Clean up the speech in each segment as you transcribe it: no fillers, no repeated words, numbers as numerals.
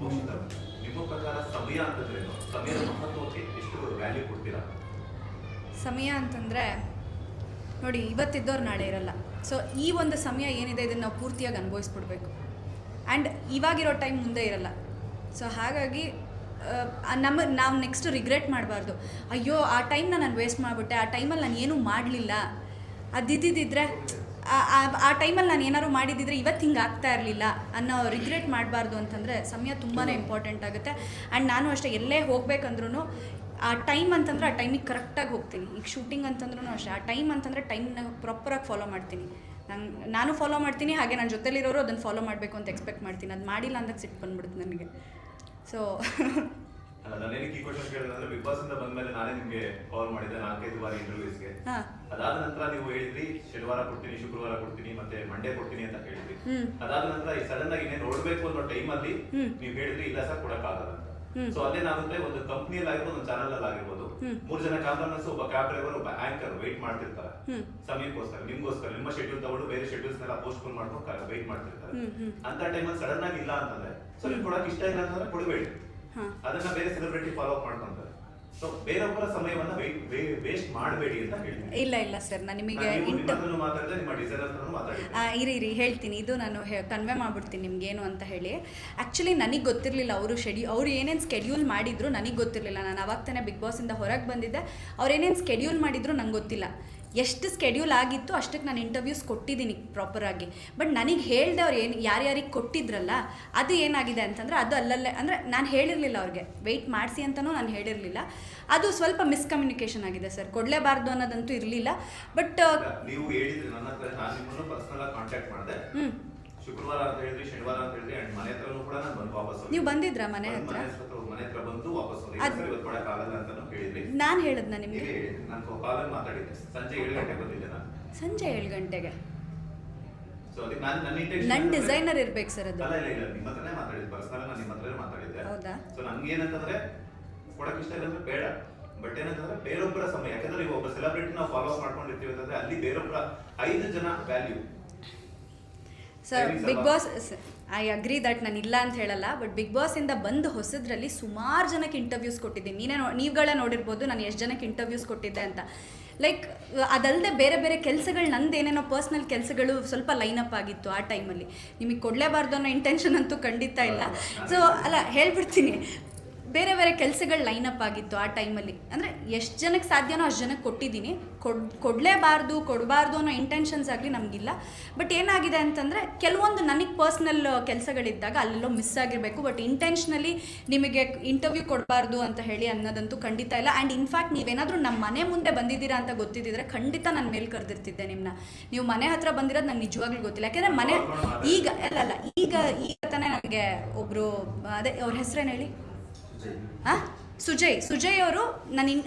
ಕೌಶಿಕ ನಿಮ್ಮ ಪ್ರಕಾರ ಸಮಯ ಅಂತಂದ್ರೇನು? ಸಮಯದ ಮಹತ್ವಕ್ಕೆ ಎಷ್ಟು ವ್ಯಾಲ್ಯೂ ಕೊಡ್ತೀರಾ? ಸಮಯ ಅಂತಂದರೆ ನೋಡಿ, ಇವತ್ತಿದ್ದವ್ರು ನಾಳೆ ಇರಲ್ಲ. ಸೊ ಈ ಒಂದು ಸಮಯ ಏನಿದೆ ಇದನ್ನು ನಾವು ಪೂರ್ತಿಯಾಗಿ ಅನುಭವಿಸ್ಬಿಡ್ಬೇಕು. ಆ್ಯಂಡ್ ಇವಾಗಿರೋ ಟೈಮ್ ಮುಂದೆ ಇರಲ್ಲ. ಸೊ ಹಾಗಾಗಿ ನಾವು ನೆಕ್ಸ್ಟ್ ರಿಗ್ರೆಟ್ ಮಾಡಬಾರ್ದು. ಅಯ್ಯೋ ಆ ಟೈಮ್ನ ನಾನು ವೇಸ್ಟ್ ಮಾಡಿಬಿಟ್ಟೆ, ಆ ಟೈಮಲ್ಲಿ ನಾನು ಏನೂ ಮಾಡಲಿಲ್ಲ, ಅದಿದ್ದಿದ್ದರೆ ಆ ಟೈಮಲ್ಲಿ ನಾನು ಏನಾದ್ರು ಮಾಡಿದ್ದಿದ್ರೆ ಇವತ್ತು ಹಿಂಗೆ ಆಗ್ತಾ ಇರಲಿಲ್ಲ ಅನ್ನೋ ರಿಗ್ರೆಟ್ ಮಾಡಬಾರ್ದು. ಅಂತಂದರೆ ಸಮಯ ತುಂಬಾ ಇಂಪಾರ್ಟೆಂಟ್ ಆಗುತ್ತೆ. ಆ್ಯಂಡ್ ನಾನು ಅಷ್ಟೇ ಎಲ್ಲೇ ಹೋಗ್ಬೇಕಂದ್ರೂ ಆ ಟೈಮ್ ಅಂತಂದರೆ ಆ ಟೈಮಿಗೆ ಕರೆಕ್ಟಾಗಿ ಹೋಗ್ತೀನಿ. ಈಗ ಶೂಟಿಂಗ್ ಅಂತಂದ್ರೂ ಅಷ್ಟೇ, ಆ ಟೈಮ್ ಅಂತಂದರೆ ಟೈಮ್ನ ಪ್ರಾಪರಾಗಿ ಫಾಲೋ ಮಾಡ್ತೀನಿ. ನಾನು ಫಾಲೋ ಮಾಡ್ತೀನಿ, ಹಾಗೆ ನನ್ನ ಜೊತೆಲಿರೋರು ಅದನ್ನು ಫಾಲೋ ಮಾಡಬೇಕು ಅಂತ ಎಕ್ಸ್ಪೆಕ್ಟ್ ಮಾಡ್ತೀನಿ. ಅದು ಮಾಡಿಲ್ಲ ಅಂದಾಗ ಸಿಟ್ಟು ಬಂದ್ಬಿಡುತ್ತೆ ನನಗೆ. ಸೊ ನಾನೇನಕ್ಕೆ ಈ ಕ್ವಶನ್ ಕೇಳಿದ್ರೆ, ಬಿಗ್ ಬಾಸ್ ಇಂದ ಬಂದ್ಮೇಲೆ ನಾನೇ ನಿಮಗೆ ಕಾಲ್ ಮಾಡಿದ್ದೆ 4-5 ಬಾರಿ ಇಂಟರ್ವ್ಯೂಸ್ಗೆ. ಅದಾದ ನಂತರ ನೀವು ಹೇಳಿದ್ರಿ ಶನಿವಾರ ಕೊಡ್ತೀನಿ, ಶುಕ್ರವಾರ ಕೊಡ್ತೀನಿ, ಮತ್ತೆ ಮಂಡೇ ಕೊಡ್ತೀನಿ ಅಂತ ಹೇಳಿದ್ರಿ. ಅದಾದ ನಂತರ ಸಡನ್ ಆಗಿ ಇನ್ನೇ ನೋಡ್ಬೇಕು ಅನ್ನೋ ಟೈಮ್ ಅಲ್ಲಿ ನೀವು ಹೇಳಿದ್ರಿ ಇಲ್ಲ ಸರ್ ಕೊಡಕ್ಕಾಗಲ್ಲ ಅಂತ. ಸೊ ಅದೇನಾಗುತ್ತೆ, ಒಂದು ಕಂಪ್ನಿಯಲ್ಲಿ ಆಗಿರ್ಬೋದು, ಒಂದು ಚಾನಲ್ ಅಲ್ಲಿ ಆಗಿರ್ಬೋದು, 3 ಜನ ಕ್ಯಾಮ್ರಾಮನ್ಸ್, ಒಬ್ಬ ಕ್ಯಾಬ್ ಡ್ರೈವರ್, ಒಬ್ಬ ಆಂಕರ್ ವೇಟ್ ಮಾಡ್ತಿರ್ತಾರೆ ಸಮಯಕ್ಕೋಸ್ಕರ, ನಿಮ್ಗೋಸ್ಕರ. ನಿಮ್ಮ ಶೆಡ್ಯೂಲ್ ತಗೊಂಡು ಬೇರೆ ಶೆಡ್ಯೂಲ್ಸ್ ನೆಲ್ಲ ಪೋಸ್ಟ್ಪೋನ್ ಮಾಡ್ಕೊಂಡು ವೇಟ್ ಮಾಡ್ತಿರ್ತಾರೆ. ಅಂತ ಟೈಮಲ್ಲಿ ಸಡನ್ ಆಗಿ ಇಲ್ಲ ಅಂತಂದ್ರೆ, ಸೊ ನೀವು ಕೊಡಕ್ ಇಷ್ಟ ಇಲ್ಲ ಅಂತಂದ್ರೆ ಕೊಡಬೇಡಿ. ಅದನ್ನ ಬೇರೆ ಸೆಲೆಬ್ರಿಟಿ ಫಾಲೋ ಅಪ್ ಮಾಡ್ಕೊಂತಾರೆ. ಸೊ ಬೇರೊಬ್ಬರ ಸಮಯವನ್ನ ವೇಸ್ಟ್ ಮಾಡಬೇಡಿ ಅಂತ ಹೇಳ್ತೀನಿ. ಇಲ್ಲ ಸರ್, ನಾನು ನಿಮಗೆ ಮಾತಾಡಿದ್ರೆ ನಿಮ್ಮ ಡಿಸೈನರ್ ಹತ್ರನೂ ಮಾತಾಡಿ. ಇರಿ ಹೇಳ್ತೀನಿ, ಇದು ನಾನು ಕನ್ವೆ ಮಾಡ್ಬಿಡ್ತೀನಿ ನಿಮ್ಗೇನು ಅಂತ ಹೇಳಿ. ಆ್ಯಕ್ಚುಲಿ ನನಗೆ ಗೊತ್ತಿರಲಿಲ್ಲ ಅವ್ರು ಏನೇನು ಸ್ಕೆಡ್ಯೂಲ್ ಮಾಡಿದ್ರು ನನಗೆ ಗೊತ್ತಿರಲಿಲ್ಲ. ನಾನು ಅವಾಗ ತಾನೇ ಬಿಗ್ ಬಾಸಿಂದ ಹೊರಗೆ ಬಂದಿದ್ದೆ. ಅವ್ರು ಏನೇನು ಸ್ಕೆಡ್ಯೂಲ್ ಮಾಡಿದ್ರು ನಂಗೆ ಗೊತ್ತಿಲ್ಲ. ಎಷ್ಟು ಸ್ಕೆಡ್ಯೂಲ್ ಆಗಿತ್ತು ಅಷ್ಟಕ್ಕೆ ನಾನು ಇಂಟರ್ವ್ಯೂಸ್ ಕೊಟ್ಟಿದ್ದೀನಿ ಪ್ರಾಪರಾಗಿ. ಬಟ್ ನನಗೆ ಹೇಳ್ದೆ ಅವ್ರು ಯಾರ್ಯಾರಿಗೆ ಕೊಟ್ಟಿದ್ರಲ್ಲ, ಅದು ಏನಾಗಿದೆ ಅಂತಂದರೆ ಅದು ಅಲ್ಲಲ್ಲೇ, ಅಂದರೆ ನಾನು ಹೇಳಿರಲಿಲ್ಲ ಅವ್ರಿಗೆ ವೆಯ್ಟ್ ಮಾಡಿಸಿ ಅಂತಲೂ ನಾನು ಹೇಳಿರಲಿಲ್ಲ. ಅದು ಸ್ವಲ್ಪ ಮಿಸ್ಕಮ್ಯುನಿಕೇಷನ್ ಆಗಿದೆ ಸರ್. ಕೊಡಲೇಬಾರ್ದು ಅನ್ನೋದಂತೂ ಇರಲಿಲ್ಲ. ಬಟ್ ನೀವು ಹೇಳಿದ್ರಿ ನನ್ನ ಹತ್ರ, ನಾನು ನಿಮ್ಮನ್ನು ಪರ್ಸನಲ್ ಆಗಿ ಕಾಂಟ್ಯಾಕ್ಟ್ ಮಾಡಿದೆ. ಶುಕ್ರವಾರ ಅಂತ ಹೇಳಿದ್ರಿ, ಶನಿವಾರ ಅಂತ ಹೇಳಿದ್ರಿ, ಅಂಡ್ ಮನೆ ಹತ್ರನೂ ಕೂಡ ನಾನು ಬಂದು ವಾಪಸ್. ನೀವು ಬಂದಿದ್ರಾ ಮನೆ ಹತ್ರ? ಮನೆ ಹತ್ರ ಬಂದು ವಾಪಸ್ ಇವತ್ತು ಕೊಡಕ್ಕಾಗಲ್ಲ ಅಂತಾನು ಹೇಳಿದ್ರಿ. ನಾನು ಹೇಳಿದ್ನ ನಿಮಗೆ? ನಾನು ಕಾಲಲ್ಲಿ ಮಾತಾಡಿದ್ದೆ. ಸಂಜೆ 7 ಗಂಟೆಗೆ ಬಂದಿದ್ದೆ ನಾನು. ಸಂಜೆ 7 ಗಂಟೆಗೆ? ಸೊ ಅದಕ್ಕೆ ನನ್ನ ನನ್ನ ಡಿಸೈನರ್ ಇರ್ಬೇಕು ಸರ್ ಅದು. ಇಲ್ಲ ನಿಮ್ಮ ಹತ್ರನೇ ಮಾತಾಡಿದ್ದೆ, ಪರ್ಸನಲ್ ನಾನು ನಿಮ್ಮ ಹತ್ರನೇ ಮಾತಾಡಿದ್ದೆ. ಹೌದಾ? ಸೊ ನನ್ಗೆ ಏನಂತಂದ್ರೆ ಕೊಡಕ್ ಇಷ್ಟ ಇಲ್ಲ ಅಂದ್ರೆ ಬೇಡ. ಬಟ್ ಏನಂತಂದ್ರೆ ಬೇರೊಬ್ಬರ ಸಮಯ, ಯಾಕಂದ್ರೆ ನೀವು ಒಬ್ಬ ಸೆಲೆಬ್ರಿಟಿ ನಾವು ಫಾಲೋ ಅಪ್ ಮಾಡ್ಕೊಂಡಿರ್ತೀವಿ ಅಂತಂದ್ರೆ ಅಲ್ಲಿ ಬೇರೊಬ್ಬರ 5 ಜನ value. Sir big boss, I agree that, ನಾನು ಇಲ್ಲ ಅಂತ ಹೇಳಲ್ಲ. ಬಟ್ ಬಿಗ್ ಬಾಸಿಂದ ಬಂದು ಹೊಸದ್ರಲ್ಲಿ ಸುಮಾರು ಜನಕ್ಕೆ ಇಂಟರ್ವ್ಯೂಸ್ ಕೊಟ್ಟಿದ್ದೀನಿ. ನೀವುಗಳೇ ನೋಡಿರ್ಬೋದು ನಾನು ಎಷ್ಟು ಜನಕ್ಕೆ ಇಂಟರ್ವ್ಯೂಸ್ ಕೊಟ್ಟಿದ್ದೆ ಅಂತ. ಲೈಕ್ ಅದಲ್ಲದೆ ಬೇರೆ ಬೇರೆ ಕೆಲಸಗಳು, ನಂದು ಏನೇನೋ ಪರ್ಸ್ನಲ್ ಕೆಲಸಗಳು ಸ್ವಲ್ಪ ಲೈನಪ್ ಆಗಿತ್ತು ಆ ಟೈಮಲ್ಲಿ. ನಿಮಗೆ ಕೊಡಲೇಬಾರ್ದು ಅನ್ನೋ ಇಂಟೆನ್ಷನ್ ಅಂತೂ ಖಂಡಿತ ಇಲ್ಲ. ಸೊ ಅಲ್ಲ, ಹೇಳ್ಬಿಡ್ತೀನಿ, ಬೇರೆ ಬೇರೆ ಕೆಲಸಗಳು ಲೈನಪ್ ಆಗಿತ್ತು ಆ ಟೈಮಲ್ಲಿ. ಅಂದರೆ ಎಷ್ಟು ಜನಕ್ಕೆ ಸಾಧ್ಯನೋ ಅಷ್ಟು ಜನಕ್ಕೆ ಕೊಟ್ಟಿದ್ದೀನಿ. ಕೊಡಲೇಬಾರ್ದು ಕೊಡಬಾರ್ದು ಅನ್ನೋ ಇಂಟೆನ್ಷನ್ಸ್ ಆಗಲಿ ನಮಗಿಲ್ಲ. ಬಟ್ ಏನಾಗಿದೆ ಅಂತಂದರೆ ಕೆಲವೊಂದು ನನಗೆ ಪರ್ಸ್ನಲ್ ಕೆಲಸಗಳಿದ್ದಾಗ ಅಲ್ಲೆಲ್ಲೋ ಮಿಸ್ ಆಗಿರಬೇಕು. ಬಟ್ ಇಂಟೆನ್ಷನಲಿ ನಿಮಗೆ ಇಂಟರ್ವ್ಯೂ ಕೊಡಬಾರ್ದು ಅಂತ ಹೇಳಿ ಅನ್ನೋದಂತೂ ಖಂಡಿತ ಇಲ್ಲ. ಆ್ಯಂಡ್ ಇನ್ಫ್ಯಾಕ್ಟ್ ನೀವೇನಾದರೂ ನಮ್ಮ ಮನೆ ಮುಂದೆ ಬಂದಿದ್ದೀರಾ ಅಂತ ಗೊತ್ತಿದ್ದಿದ್ರೆ ಖಂಡಿತ ನಾನು ಮೇಲೆ ಕರೆದಿರ್ತಿದ್ದೆ ನಿಮ್ಮನ್ನ. ನೀವು ಮನೆ ಹತ್ರ ಬಂದಿರೋದು ನಂಗೆ ನಿಜವಾಗ್ಲೂ ಗೊತ್ತಿಲ್ಲ. ಯಾಕೆಂದರೆ ಮನೆ ಈಗ ಈಗ ತಾನೇ ನನಗೆ ಒಬ್ಬರು, ಅದೇ ಅವ್ರ ಹೆಸರೇನು ಹೇಳಿ, ಸುಜಯ್ ಅವರು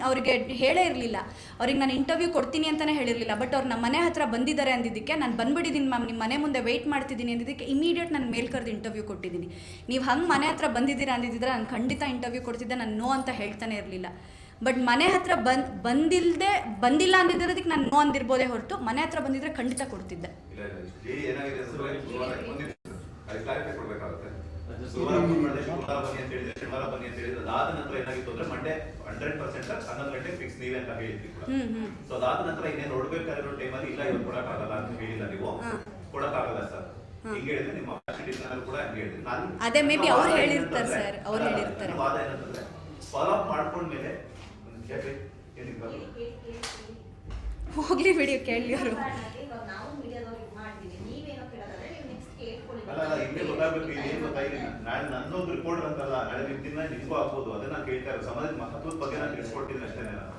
ಅವ್ರಿಗೆ ಹೇಳೇ ಇರಲಿಲ್ಲ. ಅವ್ರಿಗೆ ನಾನು ಇಂಟರ್ವ್ಯೂ ಕೊಡ್ತೀನಿ ಅಂತಲೇ ಹೇಳಿರಲಿಲ್ಲ. ಬಟ್ ಅವ್ರು ನಮ್ಮ ಮನೆ ಹತ್ರ ಬಂದಿದ್ದಾರೆ ಅಂದಿದ್ದಕ್ಕೆ, ನಾನು ಬಂದ್ಬಿಟ್ಟಿದ್ದೀನಿ ಮ್ಯಾಮ್, ನಿಮ್ಮ ಮನೆ ಮುಂದೆ ವೆಯ್ಟ್ ಮಾಡ್ತಿದ್ದೀನಿ ಅಂದಿದ್ದಕ್ಕೆ ಇಮಿಡಿಯೇಟ್ ನಾನು ಮೇಲ್ ಕರೆದು ಇಂಟರ್ವ್ಯೂ ಕೊಟ್ಟಿದ್ದೀನಿ. ನೀವು ಹಂಗೆ ಮನೆ ಹತ್ರ ಬಂದಿದ್ದೀರಾ ಅಂದಿದ್ದರೆ ನಾನು ಖಂಡಿತ ಇಂಟರ್ವ್ಯೂ ಕೊಡ್ತಿದ್ದೆ. ನಾನು ನೋ ಅಂತ ಹೇಳ್ತಾನೆ ಇರಲಿಲ್ಲ. ಬಟ್ ಮನೆ ಹತ್ರ ಬಂದಿಲ್ಲ ಅಂದಿದ್ದಕ್ಕೆ ನಾನು ನೋ ಅಂದಿರ್ಬೋದೇ ಹೊರತು ಮನೆ ಹತ್ರ ಬಂದಿದ್ರೆ ಖಂಡಿತ ಕೊಡ್ತಿದ್ದೆ. ಶನಿವಾರ ಬನ್ನಿ ಅಂತ ಹೇಳಿದ್ರೆ ಅದಾದ ನಂತರ ಏನಾಗಿತ್ತು ಅಂದ್ರೆ ಮಂಡೇ 100% 11 ಗಂಟೆ ಫಿಕ್ಸ್ ನೀವೇ ಅಂತ ಹೇಳಿದ್ವಿ ಕೂಡ. ಸೊ ಅದಾದ ನಂತರ ಇನ್ನೇನು ನೋಡ್ಬೇಕಾಗಿರೋ ಟೈಮಲ್ಲಿ ಇಲ್ಲ ಇವತ್ತು ಕೊಡಕ್ಕಾಗಲ್ಲ ಅಂತ ಹೇಳಿಲ್ಲ ನೀವು. ಕೊಡಕ್ಕಾಗಲ್ಲ ಸರ್ ಹಿಂಗೆ ಹೇಳಿದ್ರೆ ನಿಮ್ಮ ಡಿಸೈನರ್ ಕೂಡ ಹಂಗೆ ಹೇಳಿದ್ರು. ನಾನು ಅದೇ ಮೇ ಬಿ ಅವ್ರು ಹೇಳಿರ್ತಾರೆ ಸರ್, ಅವ್ರು ಹೇಳಿರ್ತಾರೆ. ವಾದ ಏನಂತಂದ್ರೆ ಫಾಲೋ ಅಪ್ ಮಾಡ್ಕೊಂಡ್ಮೇಲೆ ಹೋಗ್ಲಿ ವಿಡಿಯೋ ಕೇಳಿ ಅವರು. ಅಲ್ಲ ಹಿಂಗೆ ಗೊತ್ತಾಗಬೇಕು. ಇದೇನು ಗೊತ್ತಾಗಿಲ್ಲ, ನಾಳೆ ನನ್ನೊಂದು ರಿಪೋರ್ಟರ್ ಅಂತಲ್ಲ, ನಾಳೆ ನಿಮ್ಮಿಂದ ನಿಮ್ಗೂ ಆಗ್ಬೋದು. ಅದನ್ನ ನಾನು ಕೇಳ್ತಾ ಇರೋ ಸಮಾಜದ ಮಹತ್ವದ ಬಗ್ಗೆ ನಾನು ತಿಳಿಸ್ಕೊಟ್ಟಿದ್ದೀನಿ ಅಷ್ಟೇ ನಾನು.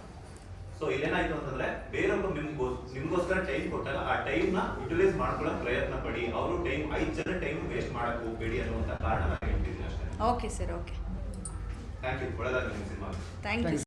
ಸೊ ಇಲ್ಲೇನಾಯ್ತು ಅಂತಂದ್ರೆ ಬೇರೊಬ್ಬರು ನಿಮ್ಗೋಸ್ಕರ ಟೈಮ್ ಕೊಟ್ಟಾಗ ಆ ಟೈಮ್ ನ ಯುಟಿಲೈಸ್ ಮಾಡ್ಕೊಳ್ಳೋ ಪ್ರಯತ್ನ ಪಡಿ. ಅವರು ಟೈಮ್ 5 ಜನ ಟೈಮ್ ವೇಸ್ಟ್ ಮಾಡಕ್ ಹೋಗ್ಬೇಡಿ ಅನ್ನುವಂತ ಕಾರಣ ನಾನು ಹೇಳ್ತಿದ್ದೀನಿ ಅಷ್ಟೇ. Okay sir, okay, thank you. ಒಳ್ಳೆದಾಗಲಿ ನಿಮ್ಮ ಸಿನಿಮಾ. Thank you.